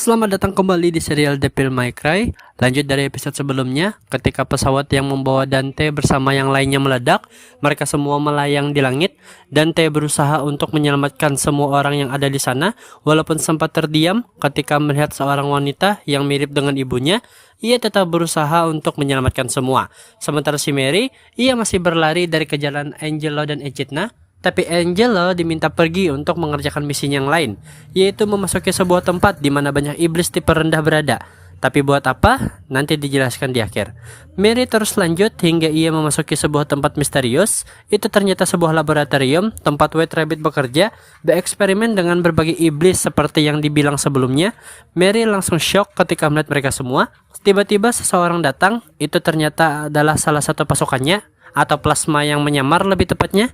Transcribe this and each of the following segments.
Selamat datang kembali di serial Devil May Cry. Lanjut dari episode sebelumnya, ketika pesawat yang membawa Dante bersama yang lainnya meledak, mereka semua melayang di langit. Dante berusaha untuk menyelamatkan semua orang yang ada di sana, walaupun sempat terdiam ketika melihat seorang wanita yang mirip dengan ibunya. Ia tetap berusaha untuk menyelamatkan semua. Sementara si Mary, ia masih berlari dari kejaran Angelo dan Echidna. Tapi Angelo diminta pergi untuk mengerjakan misi yang lain, yaitu memasuki sebuah tempat di mana banyak iblis tipe rendah berada. Tapi buat apa? Nanti dijelaskan di akhir. Mary terus lanjut hingga ia memasuki sebuah tempat misterius. Itu ternyata sebuah laboratorium, tempat White Rabbit bekerja, bereksperimen dengan berbagai iblis seperti yang dibilang sebelumnya. Mary langsung shock ketika melihat mereka semua. Tiba-tiba seseorang datang, itu ternyata adalah salah satu pasukannya, atau plasma yang menyamar lebih tepatnya.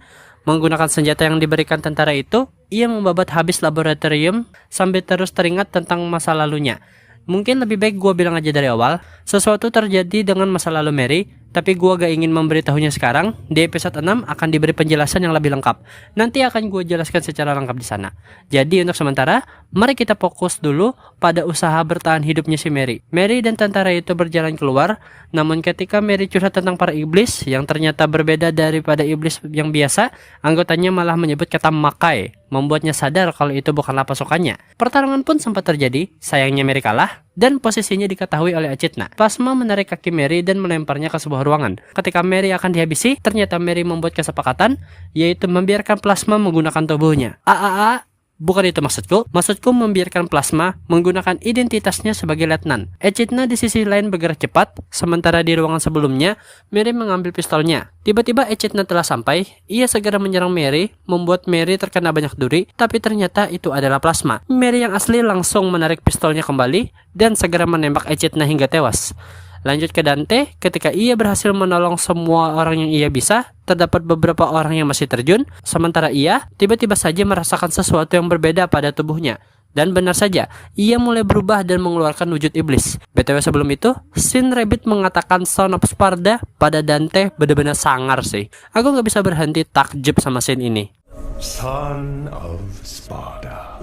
Menggunakan senjata yang diberikan tentara itu, ia membabat habis laboratorium sambil terus teringat tentang masa lalunya. Mungkin lebih baik gua bilang aja dari awal, sesuatu terjadi dengan masa lalu Mary, tapi gua gak ingin memberitahunya sekarang. Di episode 6 akan diberi penjelasan yang lebih lengkap. Nanti akan gua jelaskan secara lengkap di sana. Jadi untuk sementara, mari kita fokus dulu pada usaha bertahan hidupnya si Mary. Mary dan tentara itu berjalan keluar, namun ketika Mary curhat tentang para iblis yang ternyata berbeda daripada iblis yang biasa, anggotanya malah menyebut kata Makai, membuatnya sadar kalau itu bukanlah pasukannya. Pertarungan pun sempat terjadi, sayangnya Mary kalah, dan posisinya diketahui oleh Echidna. Plasma menarik kaki Mary dan melemparnya ke sebuah ruangan. Ketika Mary akan dihabisi, ternyata Mary membuat kesepakatan, yaitu membiarkan plasma menggunakan tubuhnya. Bukan itu maksudku. Maksudku membiarkan plasma menggunakan identitasnya sebagai letnan. Echidna di sisi lain bergerak cepat, sementara di ruangan sebelumnya, Mary mengambil pistolnya. Tiba-tiba Echidna telah sampai, ia segera menyerang Mary, membuat Mary terkena banyak duri, tapi ternyata itu adalah plasma. Mary yang asli langsung menarik pistolnya kembali, dan segera menembak Echidna hingga tewas. Lanjut ke Dante, ketika ia berhasil menolong semua orang yang ia bisa, terdapat beberapa orang yang masih terjun, sementara ia tiba-tiba saja merasakan sesuatu yang berbeda pada tubuhnya. Dan benar saja, ia mulai berubah dan mengeluarkan wujud iblis. BTW sebelum itu, Sin Rabbit mengatakan Son of Sparda pada Dante benar-benar sangar sih. Aku gak bisa berhenti takjub sama scene ini. Son of Sparda.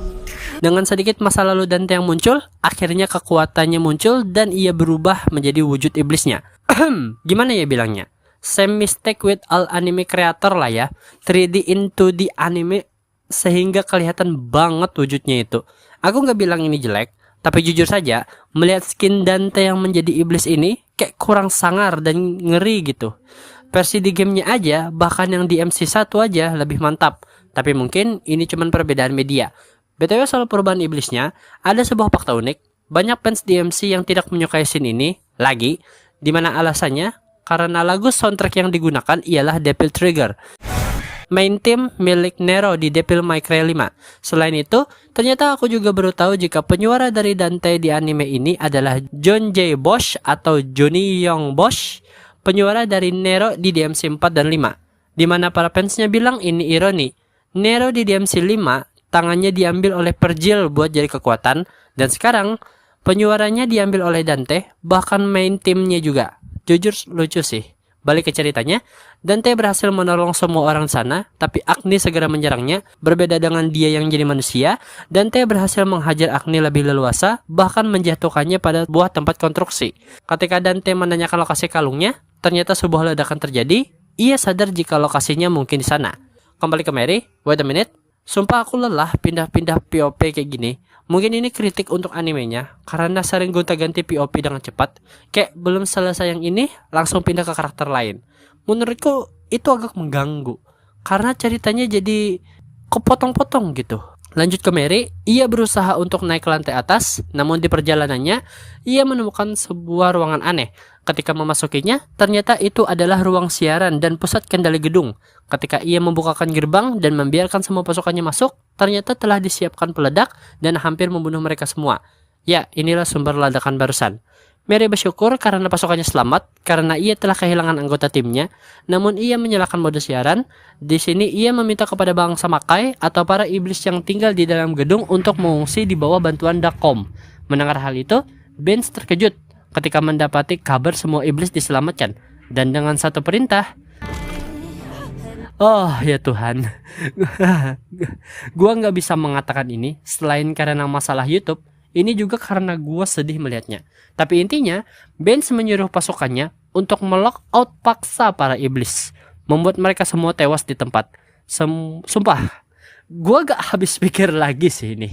Dengan sedikit masa lalu Dante yang muncul, akhirnya kekuatannya muncul dan ia berubah menjadi wujud iblisnya. Gimana ya bilangnya? Same mistake with all anime creator lah ya. 3D into the anime sehingga kelihatan banget wujudnya itu. Aku nggak bilang ini jelek, tapi jujur saja melihat skin Dante yang menjadi iblis ini kayak kurang sangar dan ngeri gitu. Versi di gamenya aja, bahkan yang di MC1 aja lebih mantap. Tapi mungkin ini cuma perbedaan media. BTW soal perubahan iblisnya, ada sebuah fakta unik. Banyak fans DMC yang tidak menyukai scene ini, lagi, dimana alasannya, karena lagu soundtrack yang digunakan ialah Devil Trigger, main theme milik Nero di Devil May Cry 5. Selain itu, ternyata aku juga baru tahu jika penyuara dari Dante di anime ini adalah John J. Bosch atau Johnny Young Bosch, penyuara dari Nero di DMC 4 dan 5. Dimana para fansnya bilang ini ironi. Nero di DMC 5, tangannya diambil oleh Pergil buat jadi kekuatan, dan sekarang penyuaranya diambil oleh Dante, bahkan main timnya juga. Jujur lucu sih. Balik ke ceritanya, Dante berhasil menolong semua orang sana, tapi Agni segera menyerangnya. Berbeda dengan dia yang jadi manusia, Dante berhasil menghajar Agni lebih leluasa, bahkan menjatuhkannya pada sebuah tempat konstruksi. Ketika Dante menanyakan lokasi kalungnya, ternyata sebuah ledakan terjadi. Ia sadar jika lokasinya mungkin di sana. Kembali ke Mary, wait a minute. Sumpah aku lelah pindah-pindah POP kayak gini. Mungkin ini kritik untuk animenya, karena sering gonta-ganti POP dengan cepat. Kayak belum selesai yang ini, langsung pindah ke karakter lain. Menurutku itu agak mengganggu, karena ceritanya jadi kepotong-potong gitu. Lanjut ke Mary, ia berusaha untuk naik ke lantai atas, namun di perjalanannya, ia menemukan sebuah ruangan aneh. Ketika memasukinya, ternyata itu adalah ruang siaran dan pusat kendali gedung. Ketika ia membukakan gerbang dan membiarkan semua pasukannya masuk, ternyata telah disiapkan peledak dan hampir membunuh mereka semua. Ya, inilah sumber ledakan barusan. Mary bersyukur karena pasukannya selamat, karena ia telah kehilangan anggota timnya. Namun ia menyalakan mode siaran. Di sini ia meminta kepada bangsa Makai atau para iblis yang tinggal di dalam gedung untuk mengungsi di bawah bantuan Dakom. Mendengar hal itu, Benz terkejut ketika mendapati kabar semua iblis diselamatkan. Dan dengan satu perintah, oh ya Tuhan, gua nggak bisa mengatakan ini selain karena masalah YouTube. Ini juga karena gue sedih melihatnya. Tapi intinya, Benz menyuruh pasukannya untuk melock out paksa para iblis, membuat mereka semua tewas di tempat. Sumpah, gue gak habis pikir lagi sih ini.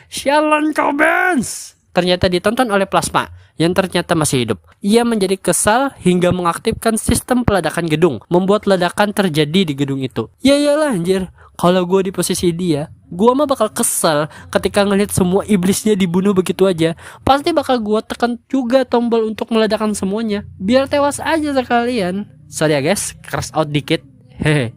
Sialan kau Benz! Ternyata ditonton oleh Plasma yang ternyata masih hidup. Ia menjadi kesal hingga mengaktifkan sistem peledakan gedung, membuat ledakan terjadi di gedung itu. Ya iyalah anjir, kalau gue di posisi dia, gue mah bakal kesal ketika ngelihat semua iblisnya dibunuh begitu aja. Pasti bakal gue tekan juga tombol untuk meledakkan semuanya, biar tewas aja sekalian. Sorry ya guys, crash out dikit. Hehe.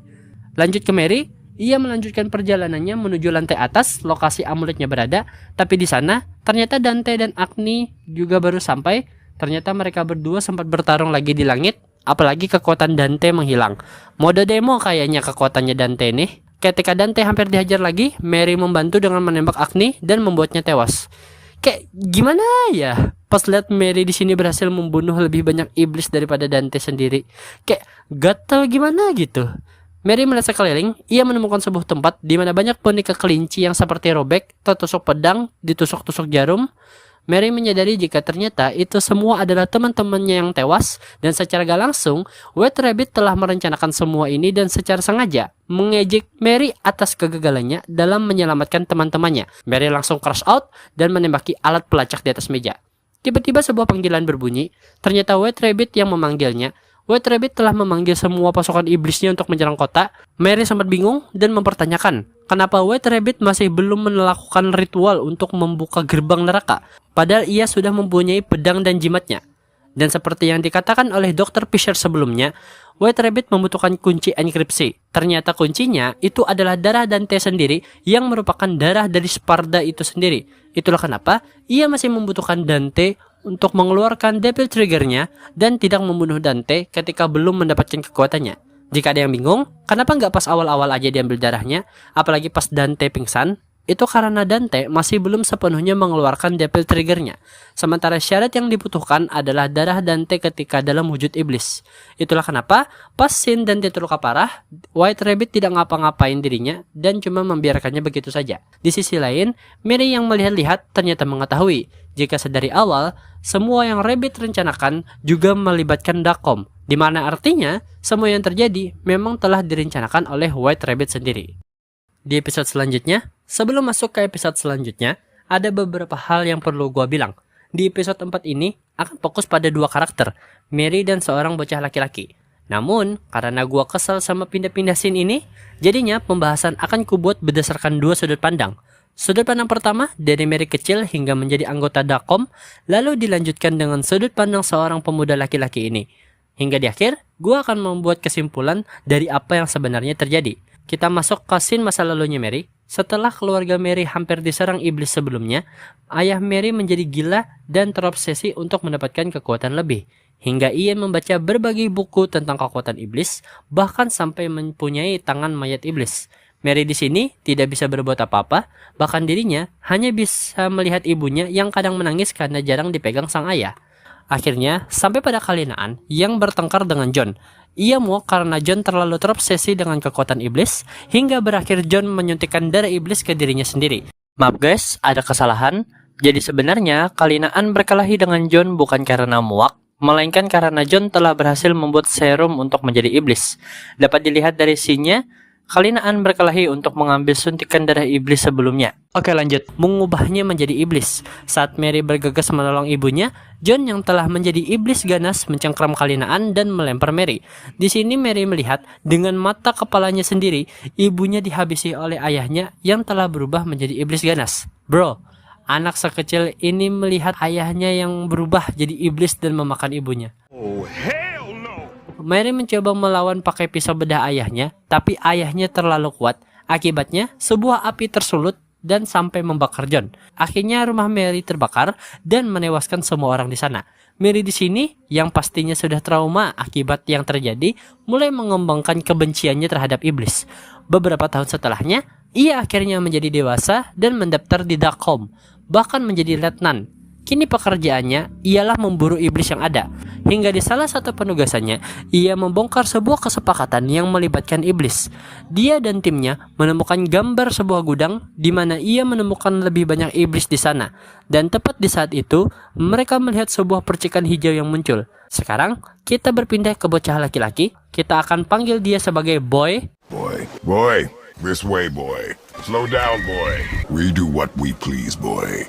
Lanjut ke Mary. Ia melanjutkan perjalanannya menuju lantai atas, lokasi amuletnya berada. Tapi di sana, ternyata Dante dan Agni juga baru sampai. Ternyata mereka berdua sempat bertarung lagi di langit. Apalagi kekuatan Dante menghilang. Mode demo kayaknya kekuatannya Dante nih. Ketika Dante hampir dihajar lagi, Mary membantu dengan menembak Agni dan membuatnya tewas. Kayak gimana ya? Pas lihat Mary di sini berhasil membunuh lebih banyak iblis daripada Dante sendiri. Kayak gatel gimana gitu. Mary melihat sekeliling, ia menemukan sebuah tempat di mana banyak boneka kelinci yang seperti robek, tertusuk pedang, ditusuk-tusuk jarum. Mary menyadari jika ternyata itu semua adalah teman-temannya yang tewas, dan secara gak langsung, White Rabbit telah merencanakan semua ini dan secara sengaja mengejek Mary atas kegagalannya dalam menyelamatkan teman-temannya. Mary langsung crash out dan menembaki alat pelacak di atas meja. Tiba-tiba sebuah panggilan berbunyi, ternyata White Rabbit yang memanggilnya. White Rabbit telah memanggil semua pasukan iblisnya untuk menyerang kota. Mary sempat bingung dan mempertanyakan, kenapa White Rabbit masih belum melakukan ritual untuk membuka gerbang neraka, padahal ia sudah mempunyai pedang dan jimatnya. Dan seperti yang dikatakan oleh Dr. Fisher sebelumnya, White Rabbit membutuhkan kunci enkripsi. Ternyata kuncinya itu adalah darah Dante sendiri yang merupakan darah dari Sparda itu sendiri. Itulah kenapa ia masih membutuhkan Dante untuk mengeluarkan Devil Trigger-nya dan tidak membunuh Dante ketika belum mendapatkan kekuatannya. Jika ada yang bingung, kenapa nggak pas awal-awal aja diambil darahnya, apalagi pas Dante pingsan? Itu karena Dante masih belum sepenuhnya mengeluarkan Devil Trigger-nya. Sementara syarat yang dibutuhkan adalah darah Dante ketika dalam wujud iblis. Itulah kenapa pas scene Dante terluka parah, White Rabbit tidak ngapa-ngapain dirinya dan cuma membiarkannya begitu saja. Di sisi lain, Mary yang melihat-lihat ternyata mengetahui jika sedari awal semua yang Rabbit rencanakan juga melibatkan Dakom, di mana artinya semua yang terjadi memang telah direncanakan oleh White Rabbit sendiri. Di episode selanjutnya, sebelum masuk ke episode selanjutnya, ada beberapa hal yang perlu gua bilang. Di episode 4 ini akan fokus pada dua karakter, Mary dan seorang bocah laki-laki. Namun, karena gua kesal sama pindah-pindah scene ini, jadinya pembahasan akan kubuat berdasarkan dua sudut pandang. Sudut pandang pertama dari Mary kecil hingga menjadi anggota Dakom, lalu dilanjutkan dengan sudut pandang seorang pemuda laki-laki ini. Hingga di akhir, gua akan membuat kesimpulan dari apa yang sebenarnya terjadi. Kita masuk ke scene masa lalunya Mary. Setelah keluarga Mary hampir diserang iblis sebelumnya, ayah Mary menjadi gila dan terobsesi untuk mendapatkan kekuatan lebih. Hingga ia membaca berbagai buku tentang kekuatan iblis, bahkan sampai mempunyai tangan mayat iblis. Mary di sini tidak bisa berbuat apa-apa, bahkan dirinya hanya bisa melihat ibunya yang kadang menangis karena jarang dipegang sang ayah. Akhirnya, sampai pada Kalinaan yang bertengkar dengan John. Ia muak karena John terlalu terobsesi dengan kekuatan iblis, hingga berakhir John menyuntikkan darah iblis ke dirinya sendiri. Maaf guys, ada kesalahan. Jadi sebenarnya Kalinaan berkelahi dengan John bukan karena muak, melainkan karena John telah berhasil membuat serum untuk menjadi iblis. Dapat dilihat dari scene-nya, Kalinaan berkelahi untuk mengambil suntikan darah iblis sebelumnya. Oke lanjut, mengubahnya menjadi iblis. Saat Mary bergegas menolong ibunya, John yang telah menjadi iblis ganas mencengkram Kalinaan dan melempar Mary. Di sini Mary melihat dengan mata kepalanya sendiri, ibunya dihabisi oleh ayahnya yang telah berubah menjadi iblis ganas. Bro, anak sekecil ini melihat ayahnya yang berubah jadi iblis dan memakan ibunya. Oh, hell no! Mary mencoba melawan pakai pisau bedah ayahnya, tapi ayahnya terlalu kuat. Akibatnya, sebuah api tersulut dan sampai membakar John. Akhirnya rumah Mary terbakar dan menewaskan semua orang di sana. Mary di sini, yang pastinya sudah trauma akibat yang terjadi, mulai mengembangkan kebenciannya terhadap iblis. Beberapa tahun setelahnya, ia akhirnya menjadi dewasa dan mendaftar di Dakom, bahkan menjadi letnan. Kini pekerjaannya ialah memburu iblis yang ada. hingga di salah satu penugasannya, ia membongkar sebuah kesepakatan yang melibatkan iblis. Dia dan timnya menemukan gambar sebuah gudang di mana ia menemukan lebih banyak iblis di sana. Dan tepat di saat itu, mereka melihat sebuah percikan hijau yang muncul. Sekarang, kita berpindah ke bocah laki-laki. Kita akan panggil dia sebagai Boy. Boy, this way, boy. Slow down, boy. We do what we please, boy.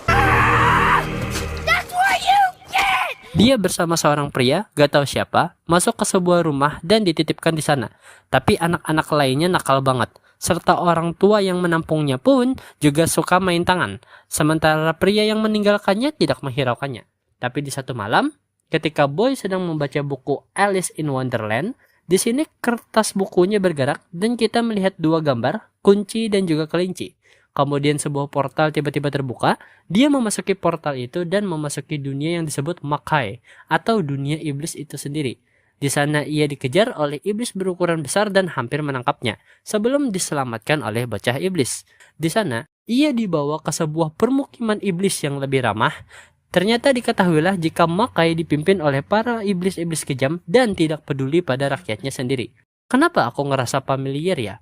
Dia bersama seorang pria, gak tahu siapa, masuk ke sebuah rumah dan dititipkan di sana. Tapi anak-anak lainnya nakal banget, serta orang tua yang menampungnya pun juga suka main tangan. Sementara pria yang meninggalkannya tidak menghiraukannya. Tapi di satu malam, ketika Boy sedang membaca buku Alice in Wonderland, di sini kertas bukunya bergerak dan kita melihat dua gambar, kunci dan juga kelinci. Kemudian sebuah portal tiba-tiba terbuka, dia memasuki portal itu dan memasuki dunia yang disebut Makai, atau dunia iblis itu sendiri. Di sana ia dikejar oleh iblis berukuran besar dan hampir menangkapnya, sebelum diselamatkan oleh bocah iblis. Di sana, ia dibawa ke sebuah permukiman iblis yang lebih ramah. Ternyata diketahuilah jika Makai dipimpin oleh para iblis-iblis kejam dan tidak peduli pada rakyatnya sendiri. Kenapa aku ngerasa familiar ya?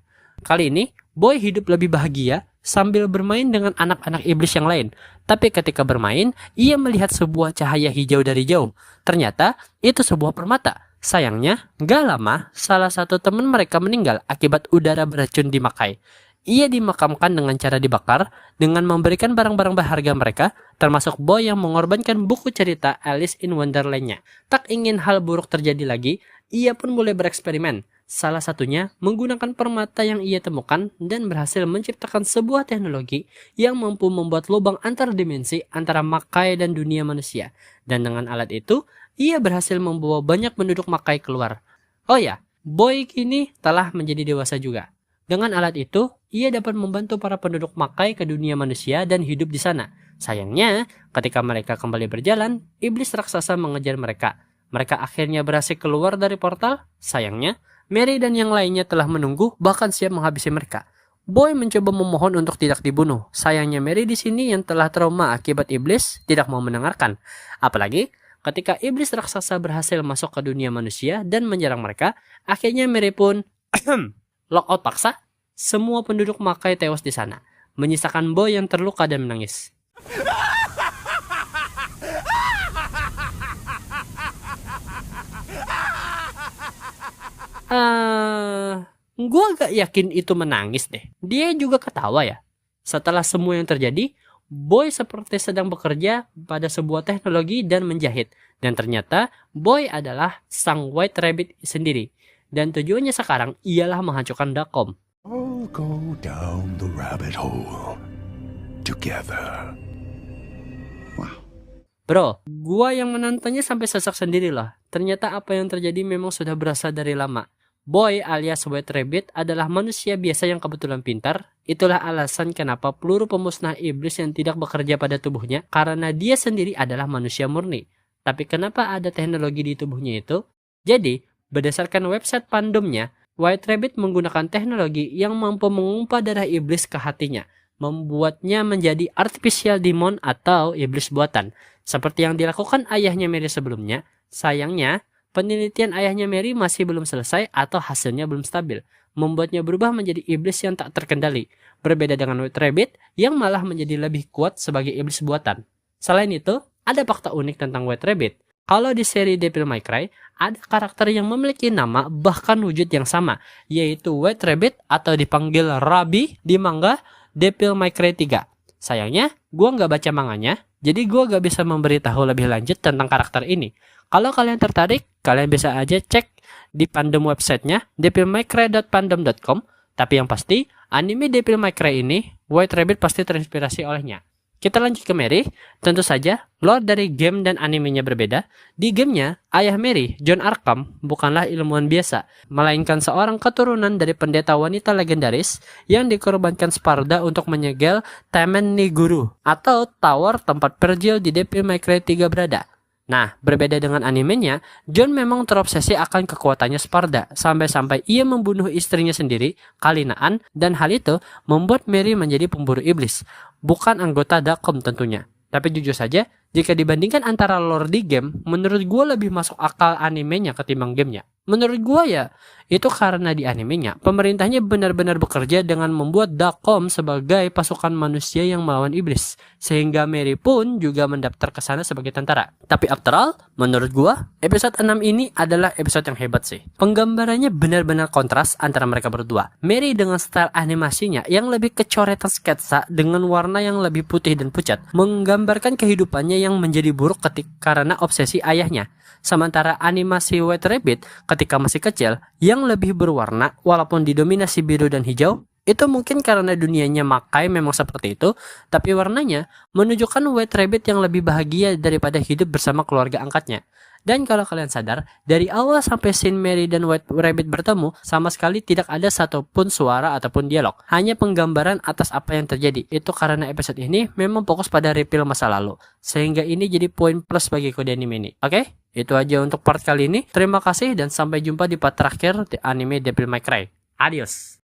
Kali ini, Boy hidup lebih bahagia sambil bermain dengan anak-anak iblis yang lain. Tapi ketika bermain, ia melihat sebuah cahaya hijau dari jauh. Ternyata, itu sebuah permata. Sayangnya, gak lama, salah satu teman mereka meninggal akibat udara beracun di Makai. Ia dimakamkan dengan cara dibakar, dengan memberikan barang-barang berharga mereka, termasuk Boy yang mengorbankan buku cerita Alice in Wonderland-nya. Tak ingin hal buruk terjadi lagi, ia pun mulai bereksperimen. Salah satunya menggunakan permata yang ia temukan dan berhasil menciptakan sebuah teknologi yang mampu membuat lubang antar dimensi antara Makai dan dunia manusia. Dan dengan alat itu, ia berhasil membawa banyak penduduk Makai keluar. Oh ya, Boy kini telah menjadi dewasa juga. Dengan alat itu, ia dapat membantu para penduduk Makai ke dunia manusia dan hidup di sana. Sayangnya, ketika mereka kembali berjalan, iblis raksasa mengejar mereka. Mereka akhirnya berhasil keluar dari portal. Sayangnya, Mary dan yang lainnya telah menunggu, bahkan siap menghabisi mereka. Boy mencoba memohon untuk tidak dibunuh. Sayangnya Mary di sini yang telah trauma akibat iblis tidak mau mendengarkan. Apalagi ketika iblis raksasa berhasil masuk ke dunia manusia dan menyerang mereka, akhirnya Mary pun lockout paksa. Semua penduduk Makai tewas di sana, menyisakan Boy yang terluka dan menangis. Gue gak yakin itu menangis deh. Dia juga ketawa ya. Setelah semua yang terjadi, Boy seperti sedang bekerja pada sebuah teknologi dan menjahit. Dan ternyata Boy adalah sang White Rabbit sendiri. Dan tujuannya sekarang ialah menghancurkan Dacom. All go down the rabbit hole together. Bro, gua yang menontonnya sampai sesak sendiri lah. Ternyata apa yang terjadi memang sudah berasal dari lama. Boy alias White Rabbit adalah manusia biasa yang kebetulan pintar. Itulah alasan kenapa peluru pemusnah iblis yang tidak bekerja pada tubuhnya, karena dia sendiri adalah manusia murni. Tapi kenapa ada teknologi di tubuhnya itu? Jadi, berdasarkan website fandomnya, White Rabbit menggunakan teknologi yang mampu mengumpat darah iblis ke hatinya, membuatnya menjadi artificial demon atau iblis buatan. Seperti yang dilakukan ayahnya Mary sebelumnya. Sayangnya, penelitian ayahnya Mary masih belum selesai atau hasilnya belum stabil, membuatnya berubah menjadi iblis yang tak terkendali. Berbeda dengan White Rabbit yang malah menjadi lebih kuat sebagai iblis buatan. Selain itu, ada fakta unik tentang White Rabbit. Kalau di seri Devil May Cry, ada karakter yang memiliki nama bahkan wujud yang sama, yaitu White Rabbit atau dipanggil Rabi di manga Devil May Cry 3. Sayangnya, gue nggak baca manganya, jadi gue nggak bisa memberitahu lebih lanjut tentang karakter ini. Kalau kalian tertarik, kalian bisa aja cek di fandom websitenya devilmaycry.fandom.com. Tapi yang pasti, anime Devil May Cry ini, White Rabbit pasti terinspirasi olehnya. Kita lanjut ke Mary. Tentu saja, lore dari game dan animenya berbeda. Di gamenya, ayah Mary, John Arkham, bukanlah ilmuwan biasa, melainkan seorang keturunan dari pendeta wanita legendaris yang dikorbankan Sparda untuk menyegel Tamen Niguru, atau tower tempat Virgil di Devil May Cry 3 berada. Nah, berbeda dengan animenya, John memang terobsesi akan kekuatannya Sparda, sampai-sampai ia membunuh istrinya sendiri, Kalinaan, dan hal itu membuat Mary menjadi pemburu iblis, bukan anggota Dacom tentunya. Tapi jujur saja, jika dibandingkan antara lore di game, menurut gue lebih masuk akal animenya ketimbang gamenya. Menurut gue ya, itu karena di animenya, pemerintahnya benar-benar bekerja dengan membuat Dakom sebagai pasukan manusia yang melawan iblis. Sehingga Mary pun juga mendaftar ke sana sebagai tentara. Tapi after all, menurut gue, episode 6 ini adalah episode yang hebat sih. Penggambarannya benar-benar kontras antara mereka berdua. Mary dengan style animasinya yang lebih kecoretan sketsa dengan warna yang lebih putih dan pucat, menggambarkan kehidupannya yang menjadi buruk karena obsesi ayahnya. Sementara animasi White Rabbit ketika masih kecil yang lebih berwarna walaupun didominasi biru dan hijau, itu mungkin karena dunianya Makai memang seperti itu, tapi warnanya menunjukkan White Rabbit yang lebih bahagia daripada hidup bersama keluarga angkatnya. Dan kalau kalian sadar, dari awal sampai scene Mary dan White Rabbit bertemu, sama sekali tidak ada satupun suara ataupun dialog. Hanya penggambaran atas apa yang terjadi. Itu karena episode ini memang fokus pada reveal masa lalu. Sehingga ini jadi poin plus bagi kode anime ini. Oke? Itu aja untuk part kali ini. Terima kasih dan sampai jumpa di part terakhir di anime Devil May Cry. Adios!